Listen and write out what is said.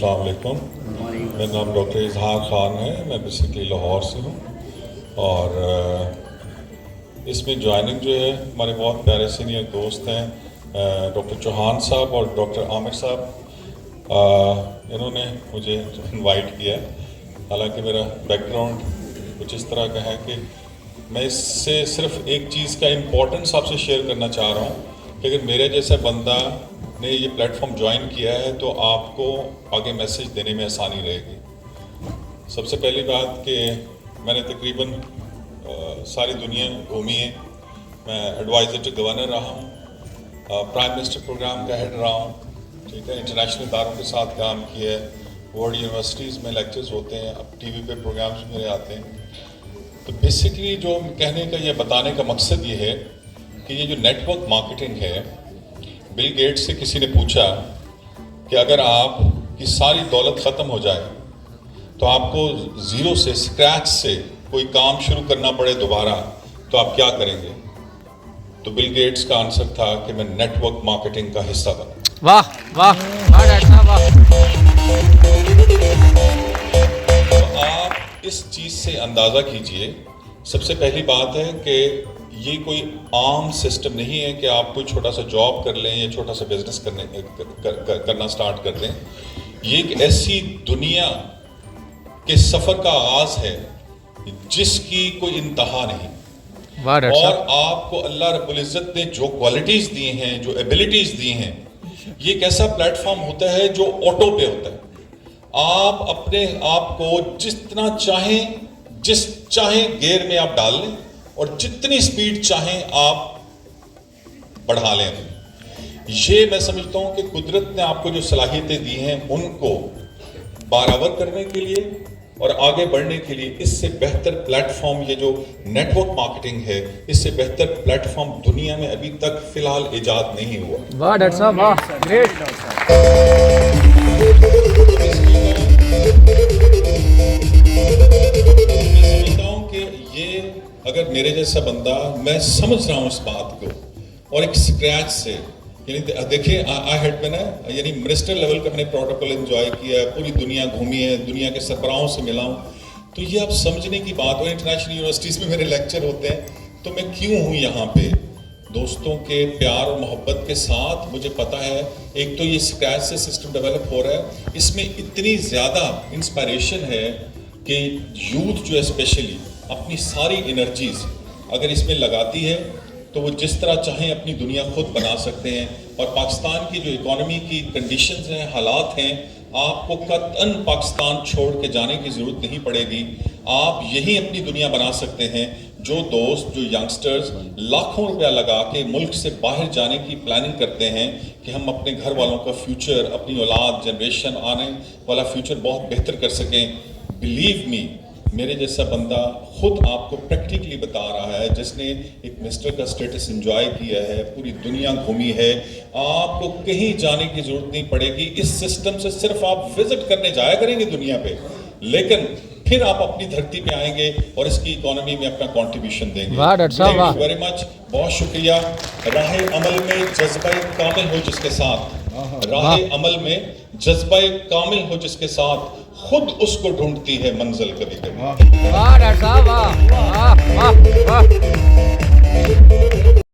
السلام علیکم. میرا نام ڈاکٹر اظہار خان ہے. میں بیسیکلی لاہور سے ہوں اور اس میں جوائننگ جو ہے ہمارے بہت پیارے سینئر دوست ہیں ڈاکٹر چوہان صاحب اور ڈاکٹر عامر صاحب. انہوں نے مجھے انوائٹ کیا. حالانکہ میرا بیک گراؤنڈ کچھ اس طرح کا ہے کہ میں اس سے صرف ایک چیز کا امپورٹنس آپ سے شیئر کرنا چاہ رہا ہوں کہ اگر میرے جیسا بندہ نے یہ پلیٹ فارم جوائن کیا ہے تو آپ کو آگے میسیج دینے میں آسانی رہے گی. سب سے پہلی بات کہ میں نے تقریباً ساری دنیا گھومی ہے. میں ایڈوائزر ٹو گورنر رہا ہوں, پرائم منسٹر پروگرام کا ہیڈ رہا ہوں, ٹھیک ہے, انٹرنیشنل اداروں کے ساتھ کام کیا ہے, ورلڈ یونیورسٹیز میں لیکچرز ہوتے ہیں, اب ٹی وی پہ پروگرامز میرے آتے ہیں. تو بیسکلی جو کہنے کا یا بتانے کا مقصد یہ ہے کہ یہ جو نیٹ ورک مارکیٹنگ ہے, بل گیٹس سے کسی نے پوچھا کہ اگر آپ کی ساری دولت ختم ہو جائے تو آپ کو زیرو سے, اسکریچ سے کوئی کام شروع کرنا پڑے دوبارہ, تو آپ کیا کریں گے؟ تو بل گیٹس کا آنسر تھا کہ میں نیٹ ورک مارکیٹنگ کا حصہ بنوں. واہ واہ واہ. تو آپ اس چیز سے اندازہ کیجئے, سب سے پہلی بات ہے کہ یہ کوئی عام سسٹم نہیں ہے کہ آپ کوئی چھوٹا سا جاب کر لیں یا چھوٹا سا بزنس کرنا سٹارٹ کر دیں. یہ ایک ایسی دنیا کے سفر کا آغاز ہے جس کی کوئی انتہا نہیں. اور آپ کو اللہ رب العزت نے جو کوالٹیز دی ہیں, جو ایبلٹیز دی ہیں, یہ ایک ایسا پلیٹ فارم ہوتا ہے جو آٹو پہ ہوتا ہے. آپ اپنے آپ کو جتنا چاہیں, جس چاہیں گیئر میں آپ ڈال لیں اور جتنی سپیڈ چاہیں آپ بڑھا لیں. یہ میں سمجھتا ہوں کہ قدرت نے آپ کو جو صلاحیتیں دی ہیں ان کو برابر کرنے کے لیے اور آگے بڑھنے کے لیے اس سے بہتر پلیٹ فارم یہ جو نیٹ ورک مارکیٹنگ ہے, اس سے بہتر پلیٹ فارم دنیا میں ابھی تک فی الحال ایجاد نہیں ہوا. واہ ڈاکٹر صاحب, واہ, گریٹ. اگر میرے جیسا بندہ, میں سمجھ رہا ہوں اس بات کو, اور ایک اسکریچ سے, یعنی دیکھیں میں نے یعنی منسٹر لیول کا میں نے پروٹوکول انجوائے کیا ہے, پوری دنیا گھومی ہے, دنیا کے سربراہوں سے ملا ہوں. تو یہ آپ سمجھنے کی بات ہو, انٹرنیشنل یونیورسٹیز میں میرے لیکچر ہوتے ہیں, تو میں کیوں ہوں یہاں پہ؟ دوستوں کے پیار اور محبت کے ساتھ. مجھے پتا ہے ایک تو یہ اسکریچ سے سسٹم ڈیولپ ہو رہا ہے, اس میں اتنی زیادہ انسپائریشن ہے کہ یوتھ جو ہے اسپیشلی اپنی ساری انرجیز اگر اس میں لگاتی ہے تو وہ جس طرح چاہیں اپنی دنیا خود بنا سکتے ہیں. اور پاکستان کی جو اکانومی کی کنڈیشنز ہیں, حالات ہیں, آپ کو قطعاً پاکستان چھوڑ کے جانے کی ضرورت نہیں پڑے گی. آپ یہی اپنی دنیا بنا سکتے ہیں. جو دوست, جو ینگسٹرز لاکھوں روپیہ لگا کے ملک سے باہر جانے کی پلاننگ کرتے ہیں کہ ہم اپنے گھر والوں کا فیوچر, اپنی اولاد, جنریشن, آنے والا فیوچر بہت بہتر کر سکیں, بلیو می, میرے جیسا بندہ خود آپ کو پریکٹیکلی بتا رہا ہے, جس نے ایک مسٹر کا سٹیٹس انجوائے کیا ہے, پوری دنیا گھومی ہے. آپ کو کہیں جانے کی ضرورت نہیں پڑے گی. اس سسٹم سے صرف آپ وزٹ کرنے جایا کریں گے دنیا پہ, لیکن پھر آپ اپنی دھرتی پہ آئیں گے اور اس کی اکانومی میں اپنا کنٹریبیوشن دیں گے. تھینک یو ویری مچ, بہت شکریہ. راہ عمل میں جذبہ کامل ہو جس کے ساتھ, راہ عمل میں جذبہ کامل ہو جس کے ساتھ, خود اس کو ڈھونڈتی ہے منزل کبھی کبھی. واہ ڈاکٹر صاحب, واہ واہ واہ.